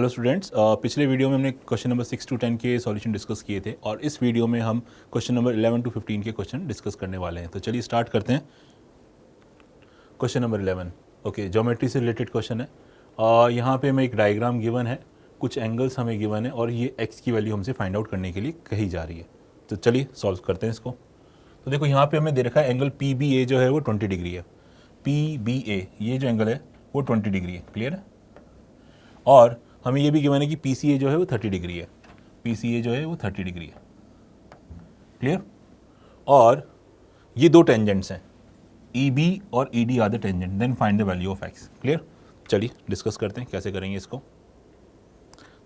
Hello students, पिछले video में हमने क्वेश्चन नंबर 6 to 10 के सॉल्यूशन डिस्कस किए थे और इस वीडियो में हम क्वेश्चन नंबर 11 to 15 के क्वेश्चन डिस्कस करने वाले हैं। तो चलिए स्टार्ट करते हैं। क्वेश्चन नंबर 11 ओके, ज्योमेट्री से रिलेटेड क्वेश्चन है। यहाँ पे हमें एक डायग्राम गिवन है, कुछ एंगल्स हमें गिवन है और ये एक्स की वैल्यू हमसे फाइंड आउट करने के लिए कही जा रही है। तो चलिए सॉल्व करते हैं इसको। तो देखो यहाँ पे हमें दे रखा है एंगल पी बी ए जो है वो 20 डिग्री है। पी बी ए ये जो एंगल है वो 20 डिग्री है, क्लियर है। और हमें ये भी गिवन है कि पी सी ए जो है वो 30 डिग्री है। पी सी ए जो है वो 30 डिग्री है, क्लियर। और ये दो टेंजेंट्स हैं, ई बी और E D are the tangent, then find the value of X, clear. चलिए डिस्कस करते हैं कैसे करेंगे इसको।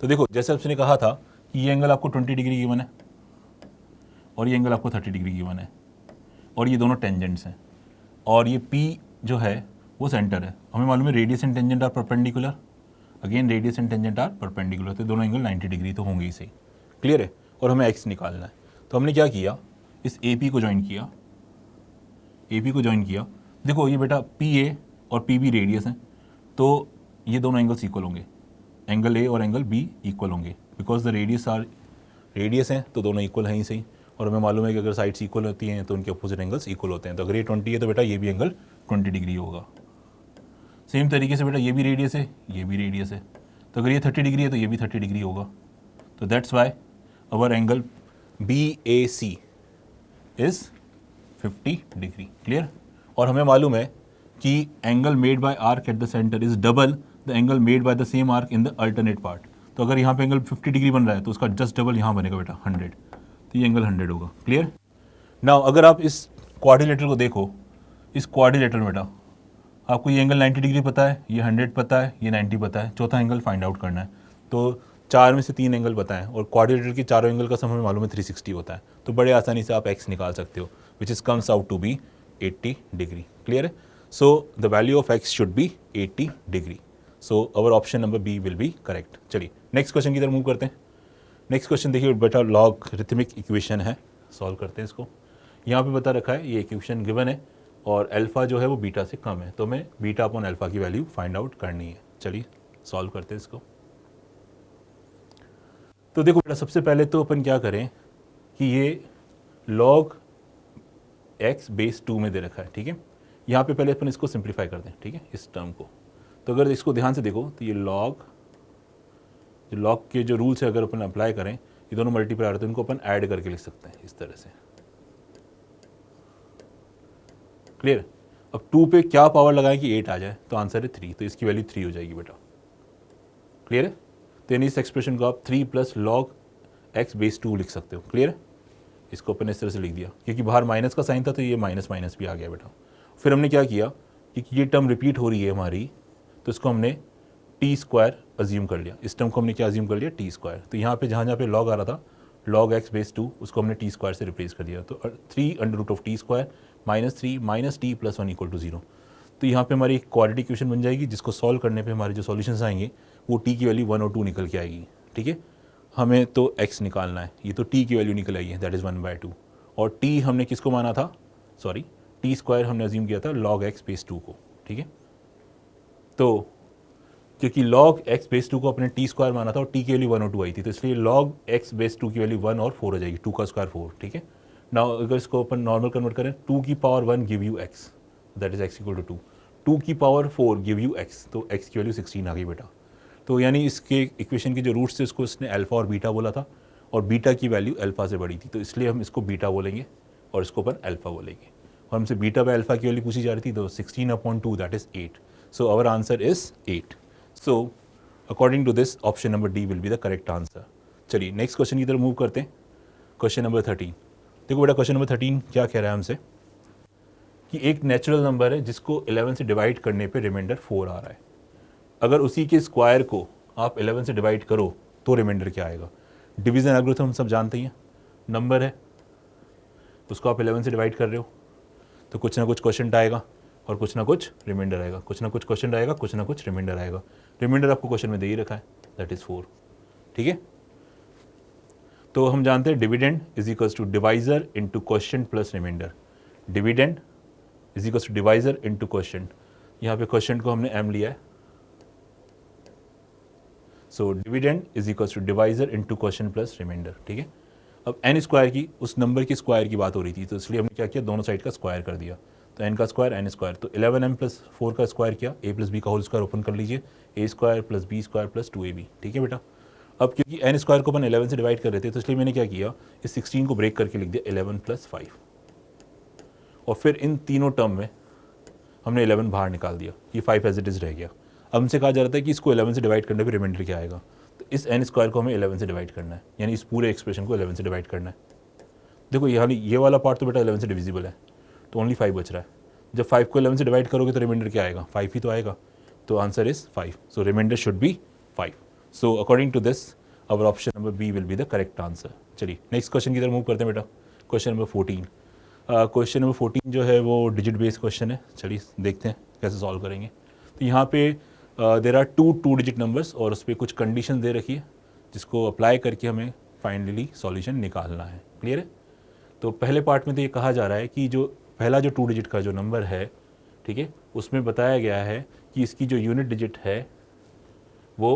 तो देखो जैसे आपने कहा था कि ये एंगल आपको 20 डिग्री गिवन है और ये एंगल आपको 30 डिग्री गिवन है और ये दोनों टेंजेंट्स हैं और ये पी जो है वो सेंटर है। हमें मालूम है radius and tangent are perpendicular, again radius and tangent are perpendicular, तो दोनों एंगल 90 डिग्री तो होंगे ही सही, क्लियर है। और हमें एक्स निकालना है। तो हमने क्या किया, इस ए पी को ज्वाइन किया, ए पी को ज्वाइन किया। देखो ये बेटा पी ए और पी बी रेडियस हैं, तो ये दोनों एंगल्स इक्वल होंगे, एंगल ए और एंगल बी इक्वल होंगे बिकॉज द रेडियस हैं तो दोनों इक्वल हैं ही सही। और हमें मालूम है कि अगर साइड्स इक्वल होती हैं तो उनके अपोजिट एंगल्स इक्वल होते हैं। तो अगर ये 20 है तो बेटा ये भी एंगल 20 डिग्री होगा। सेम तरीके से बेटा ये भी रेडियस है, ये भी रेडियस है, तो अगर ये 30 डिग्री है तो ये भी 30 डिग्री होगा। तो that's why our angle B A C is 50 degree, clear. और हमें मालूम है कि angle made by arc at the centre is double the angle made by the same arc in the alternate part. तो अगर यहाँ पे एंगल 50 डिग्री बन रहा है तो उसका जस्ट डबल यहाँ बनेगा बेटा 100, तो ये एंगल 100 होगा, क्लियर। नाउ अगर आप इस क्वाड्रिलेटरल को देखो, इस क्वाड्रिलेटरल में बेटा आपको ये एंगल 90 डिग्री पता है, ये 100 पता है, ये 90 पता है, चौथा एंगल फाइंड आउट करना है। तो 4 में से 3 एंगल पता है और क्वाड्रिलेटरल के चारों एंगल का सम हमें मालूम है 360 होता है। तो बड़े आसानी से आप एक्स निकाल सकते हो, which is comes out to be 80 degree, clear है। So the value of X should be 80 degree. So our option number B will be correct. चलिए नेक्स्ट क्वेश्चन की तरफ मूव करते हैं। नेक्स्ट क्वेश्चन देखिए बेटा लॉगरिथमिक इक्वेशन है, solve करते हैं इसको। यहाँ पे बता रखा है ये इक्वेशन गिवन है और अल्फ़ा जो है वो बीटा से कम है, तो हमें बीटा अपॉन अल्फ़ा की वैल्यू फाइंड आउट करनी है। चलिए सॉल्व करते हैं इसको। तो देखो बेटा सबसे पहले तो अपन क्या करें कि ये log x बेस 2 में दे रखा है, ठीक है। यहाँ पे पहले अपन इसको सिंप्लीफाई कर दें, ठीक है, इस टर्म को। तो अगर इसको ध्यान से देखो तो ये log के जो रूल्स है अगर अपन अप्लाई करें, ये दोनों मल्टीप्लाई होते हैं, इनको अपन ऐड करके लिख सकते हैं इस तरह से, क्लियर। अब 2 पे क्या पावर लगाएं कि 8 आ जाए, तो आंसर है 3, तो इसकी वैल्यू 3 हो जाएगी बेटा, क्लियर है। तो यानी इस एक्सप्रेशन को आप 3 प्लस लॉग एक्स बेस 2 लिख सकते हो, क्लियर है। इसको अपन इस तरह से लिख दिया क्योंकि बाहर माइनस का साइन था तो ये माइनस माइनस भी आ गया बेटा। फिर हमने क्या किया कि ये टर्म रिपीट हो रही है हमारी, तो इसको हमने टी स्क्वायर अज्यूम कर लिया। इस टर्म को हमने क्या अज्यूम कर लिया, टी स्क्वायर। तो यहाँ पे जहाँ पे लॉग आ रहा था लॉग एक्स बेस 2, उसको हमने टी स्क्वायर से रिप्लेस कर दिया। तो 3 under root of t square -3 minus t plus 1 equal to 0। तो यहाँ पे हमारी एक क्वाड्रेटिक इक्वेशन बन जाएगी जिसको सॉल्व करने पे हमारे जो सॉल्यूशंस आएंगे वो टी की वैल्यू 1 और 2 निकल के आएगी, ठीक है। हमें तो एक्स निकालना है, ये तो टी की वैल्यू निकल आई है, दैट इज़ 1/2। और टी हमने किसको माना था, सॉरी टी स्क्वायर हमने अज्यूम किया था लॉग एक्स बेस 2 को, ठीक है। तो क्योंकि log x बेस 2 को अपने टी स्क्वायर माना था और टी की वैल्यू 1 और 2 आई थी, तो इसलिए log x बेस 2 की वैल्यू 1 और 4 हो जाएगी, 2 का स्क्वायर 4, ठीक है। नाउ अगर इसको अपन नॉर्मल कन्वर्ट करें, 2 की power 1 give you x, that is x equal to 2, 2 की पावर 4 गिव यू x, तो x की वैल्यू 16 आ गई बेटा। तो यानी इसके इक्वेशन के जो रूट्स थे उसको इसने अल्फा और बीटा बोला था और बीटा की वैल्यू अल्फा से बड़ी थी, तो इसलिए हम इसको बीटा बोलेंगे और इसको अपन अल्फा बोलेंगे। और हमसे बीटा बाय अल्फा की वैल्यू पूछी जा रही थी, तो 16/2 that is 8। So our answer is 8। So according to this option number D will be the correct answer. चलिए नेक्स्ट क्वेश्चन की तरफ मूव करते हैं। Question number 13। देखो बेटा क्वेश्चन नंबर 13 क्या कह रहा है हमसे कि एक नेचुरल नंबर है जिसको 11 से डिवाइड करने पे रिमाइंडर 4 आ रहा है। अगर उसी के स्क्वायर को आप 11 से डिवाइड करो तो रिमाइंडर क्या आएगा। डिवीजन एल्गोरिथम हम सब जानते ही हैं, नंबर है उसको आप 11 से डिवाइड कर रहे हो तो कुछ ना कुछ क्वेश्चन आएगा और कुछ ना कुछ रिमाइंडर आएगा, कुछ ना कुछ क्वेश्चन आएगा, कुछ ना कुछ रिमाइंडर आएगा। रिमाइंडर आपको क्वेश्चन में दे ही रखा है, दैट इज 4, ठीक है। तो हम जानते हैं dividend is equals to divisor into question plus remainder. Dividend is equals to divisor into question, यहाँ पे क्वेश्चन को हमने m लिया है, so dividend is equal to divisor into question plus remainder, ठीक है। अब एन स्क्वायर की, उस नंबर की स्क्वायर की बात हो रही थी, तो इसलिए हमने क्या किया, दोनों साइड का स्क्वायर कर दिया। तो एन का स्क्वायर एन स्क्वायर, तो 11m प्लस 4 का स्क्वायर किया, a प्लस बी का होल स्क्वायर ओपन कर लीजिए, a square plus b square plus 2ab, ठीक है बेटा। अब क्योंकि एन स्क्वायर को अपन 11 से डिवाइड कर रहे थे, तो इसलिए मैंने क्या किया, इस 16 को ब्रेक करके लिख दिया 11 प्लस 5, और फिर इन तीनों टर्म में हमने 11 बाहर निकाल दिया, ये 5 एज इट इज़ रह गया। अब हमसे कहा जा रहा था कि इसको 11 से डिवाइड करने पे रिमाइंडर क्या आएगा, तो इस एन स्क्वायर को हमें 11 से डिवाइड करना है, यानी इस पूरे एक्सप्रेशन को 11 से डिवाइड करना है। देखो ये वाला पार्ट तो बेटा 11 से डिविजिबल है, तो ओनली 5 बच रहा है। जब 5 को 11 से डिवाइड करोगे तो रिमाइंडर क्या आएगा, 5 ही तो आएगा, तो answer is 5। So remainder should be 5। So according to this our option number B will be the correct answer. चलिए नेक्स्ट क्वेश्चन की तरफ मूव करते हैं बेटा, क्वेश्चन नंबर 14। क्वेश्चन नंबर 14 जो है वो डिजिट बेस्ड क्वेश्चन है, चलिए देखते हैं कैसे सॉल्व करेंगे। तो यहाँ पे there are two digit numbers और उस पर कुछ कंडीशन दे रखी है, जिसको अप्लाई करके हमें फाइनली सॉल्यूशन निकालना है। क्लियर है। तो पहले पार्ट में तो ये कहा जा रहा है कि जो पहला जो 2 डिजिट का जो नंबर है, ठीक है, उसमें बताया गया है कि इसकी जो यूनिट डिजिट है वो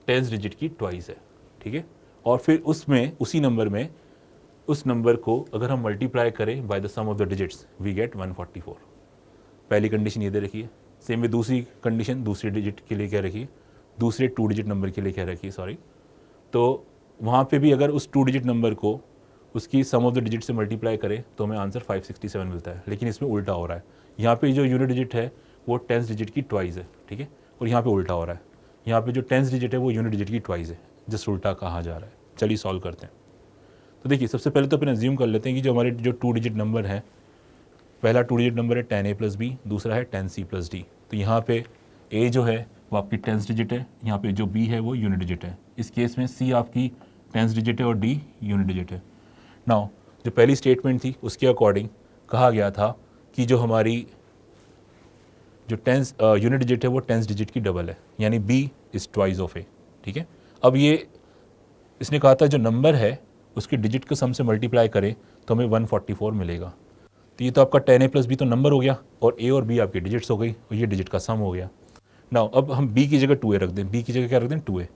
10th डिजिट की ट्वाइस है, ठीक है। और फिर उसमें उसी नंबर में उस नंबर को अगर हम मल्टीप्लाई करें by the sum of the digits we get 144। पहली कंडीशन ये दे रखी है। सेम में दूसरी कंडीशन दूसरे डिजिट के लिए क्या रखी है, दूसरे 2 डिजिट नंबर के लिए क्या रखी है, सॉरी। तो वहाँ पे भी अगर उस 2 डिजिट नंबर को उसकी सम ऑफ द डिजिट से मल्टीप्लाई करें तो हमें आंसर 567 मिलता है, लेकिन इसमें उल्टा हो रहा है। यहाँ पे जो यूनिट डिजिट है वो 10th डिजिट की ट्वाइस है, ठीक है, और यहाँ पे उल्टा हो रहा है। यहाँ पे जो 10th डिजिट है वो यूनिट डिजिट की ट्वाइस है, जस्ट उल्टा कहा जा रहा है। चलिए सॉल्व करते हैं। तो देखिए सबसे पहले तो अपन एज्यूम कर लेते हैं कि जो हमारे जो 2 डिजिट नंबर है, पहला 2 डिजिट नंबर है 10a प्लस बी, दूसरा है 10c प्लस डी। तो यहाँ पे a जो है वो आपकी 10th डिजिट है, यहाँ पे जो b है वो यूनिट डिजिट है। इस केस में c आपकी 10th डिजिट है और d यूनिट डिजिट है। नाउ जो पहली स्टेटमेंट थी उसके अकॉर्डिंग कहा गया था कि जो हमारी जो 10th यूनिट डिजिट है वो 10th डिजिट की डबल है, यानी b is twice of a, ठीक है। अब ये इसने कहा था जो नंबर है उसकी डिजिट को सम से मल्टीप्लाई करें तो हमें 144 मिलेगा। तो ये तो आपका 10a प्लस बी तो नंबर हो गया और a और b आपकी डिजिट्स हो गई और ये डिजिट का सम हो गया। नाउ अब हम b की जगह 2a रख दें, b की जगह क्या रख दें 2a,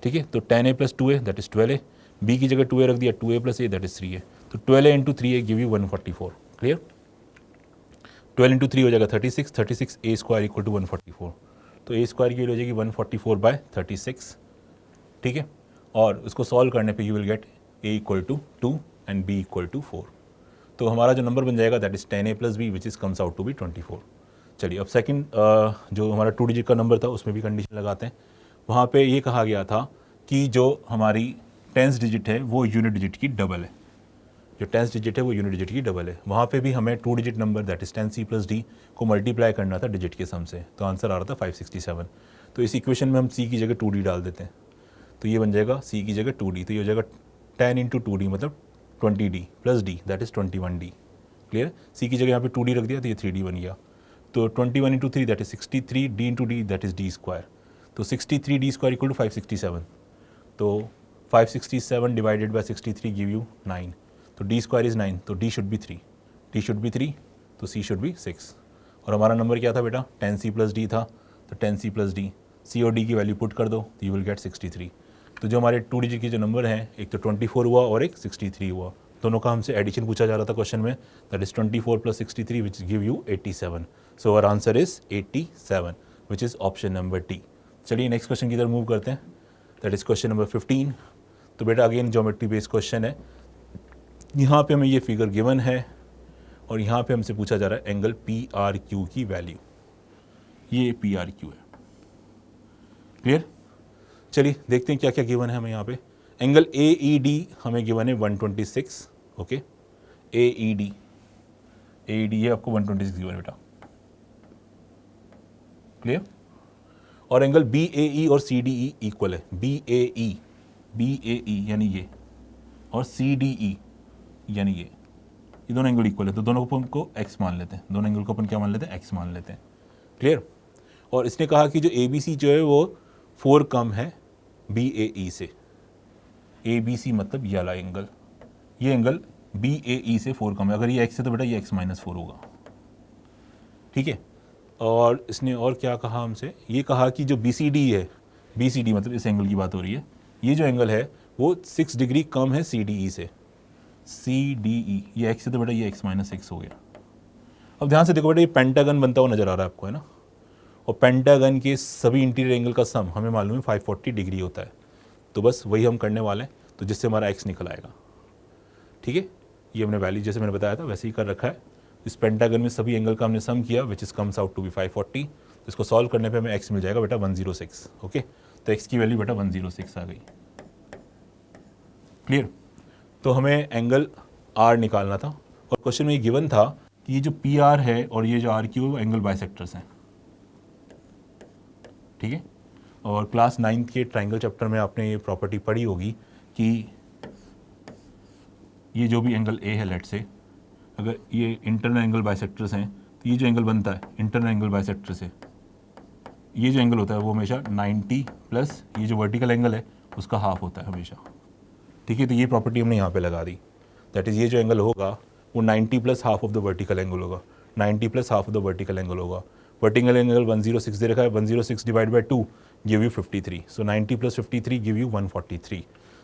ठीक है। तो 10a plus 2a that is 12a, b की जगह 2a रख दिया 2a plus a that is 3a। तो 12a into 3a give you 144। Clear. 12 into 3 हो जाएगा 36, 36 a स्क्वायर इक्वल टू 144। तो a स्क्वायर की वैल्यू हो जाएगी 144/36, ठीक है। और उसको सॉल्व करने पे you will get a equal to 2 and b equal to 4। तो हमारा जो नंबर बन जाएगा that is 10a plus b which is comes out to be 24। चलिए अब सेकंड जो हमारा 2 डिजिट का नंबर था उसमें भी कंडीशन लगाते हैं। वहाँ पे ये कहा गया था कि जो हमारी 10th डिजिट है वो यूनिट डिजिट की डबल है, जो 10th डिजिट है वो यूनिट डिजिट की डबल है। वहाँ पे भी हमें 2 digit number that is 10c plus D को मल्टीप्लाई करना था डिजिट के सम से, तो आंसर आ रहा था 567। तो इस इक्वेशन में हम c की जगह 2d डाल देते हैं, तो ये बन जाएगा c की जगह 2d, तो ये हो जाएगा 10 इंटू 2d मतलब 20d plus d that is 21d। Clear. c की जगह यहाँ पे 2d रख दिया तो ये 3d बन गया। तो 21 into 3 that is 63, d into D that is d square. तो 63d स्क्वायर इक्वल टू 567। तो 567 डिवाइडेड बाय 63 गिव यू 9। तो d स्क्वायर इज़ 9, तो d should be 3, d should be 3, तो c शुड बी 6। और हमारा नंबर क्या था बेटा 10c प्लस d था, तो 10c प्लस d, c और d की वैल्यू पुट कर दो तो यू विल गेट 63। तो जो हमारे 2 डिजिट के जो नंबर हैं एक तो 24 हुआ और एक 63 हुआ, दोनों का हमसे एडिशन पूछा जा रहा था क्वेश्चन में, that is 24 plus 63 which give you 87। So our answer is 87 which is option number D. चलिए नेक्स्ट क्वेश्चन की तरफ मूव करते हैं, दैट इज़ क्वेश्चन नंबर 15। तो बेटा अगेन ज्योमेट्री बेस्ड क्वेश्चन है। यहाँ पे हमें ये फिगर गिवन है और यहाँ पे हमसे पूछा जा रहा है एंगल PRQ की वैल्यू, ये PRQ है। क्लियर। चलिए देखते हैं क्या क्या गिवन है हमें यहाँ पे। एंगल AED हमें गिवन है 126, ओके। AED है आपको 126 गिवन बेटा। क्लियर। और एंगल BAE और CDE इक्वल है, BAE यानी ये और CDE यानी ये दोनों एंगल इक्वल है, तो दोनों को अपन को x मान लेते हैं, दोनों एंगल को अपन क्या मान लेते हैं x मान लेते हैं। क्लियर। और इसने कहा कि जो ABC जो है वो 4 कम है BAE से, ABC मतलब ये वाला एंगल, ये एंगल BAE से 4 कम है। अगर ये x है तो बेटा ये x-4 होगा, ठीक है। और इसने और क्या कहा हमसे, ये कहा कि जो BCD है BCD मतलब इस एंगल की बात हो रही है, ये जो एंगल है वो 6 डिग्री कम है CDE से। CDE ये x है तो बेटा ये x माइनस एक्स हो गया। अब ध्यान से देखो बेटा, ये पेंटागन बनता हुआ नजर आ रहा है आपको, है ना, और पेंटागन के सभी इंटीरियर एंगल का सम हमें मालूम है 540 डिग्री होता है। तो बस वही हम करने वाले हैं, तो जिससे हमारा x निकल आएगा। ठीक है, ये हमने वैल्यू जैसे मैंने बताया था वैसे ही कर रखा है। इस पेंटागन में सभी एंगल का हमने सम किया which is comes out to be 540। तो इसको सॉल्व करने पे हमें x मिल जाएगा बेटा 106। ओके, तो x की वैल्यू बेटा 106 आ गई। क्लियर? तो हमें एंगल R निकालना था और क्वेश्चन में ये गिवन था कि ये जो PR है और ये जो RQ है वो एंगल बाइसेक्टर्स हैं। ठीक है, और क्लास 9th के ट्राइंगल चैप्टर में आपने ये प्रॉपर्टी पढ़ी होगी कि ये जो भी एंगल A है लेट से, अगर ये इंटरनल एंगल बाइसेक्टर्स हैं तो ये जो एंगल बनता है इंटरनल एंगल बाइसेक्टर से, ये जो एंगल होता है वो हमेशा 90 प्लस ये जो वर्टिकल एंगल है उसका हाफ होता है हमेशा। ठीक है, तो ये प्रॉपर्टी हमने यहाँ पे लगा दी। दैट इज़ ये जो एंगल होगा वो 90 plus half of the vertical angle होगा, 90 plus half of the vertical angle होगा। वर्टिकल एंगल 106 दे रखा है, 106 divide by 2 give you 53। So 90 plus 53 give you 143।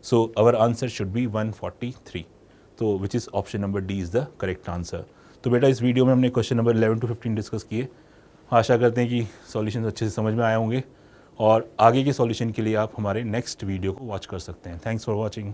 So our answer should be 143। तो which is option number D is the correct answer. तो बेटा इस video में हमने क्वेश्चन नंबर 11 to 15 डिस्कस किए। आशा करते हैं कि सॉल्यूशंस अच्छे से समझ में आए होंगे और आगे के सॉल्यूशन के लिए आप हमारे नेक्स्ट वीडियो को वॉच कर सकते हैं। Thanks for watching.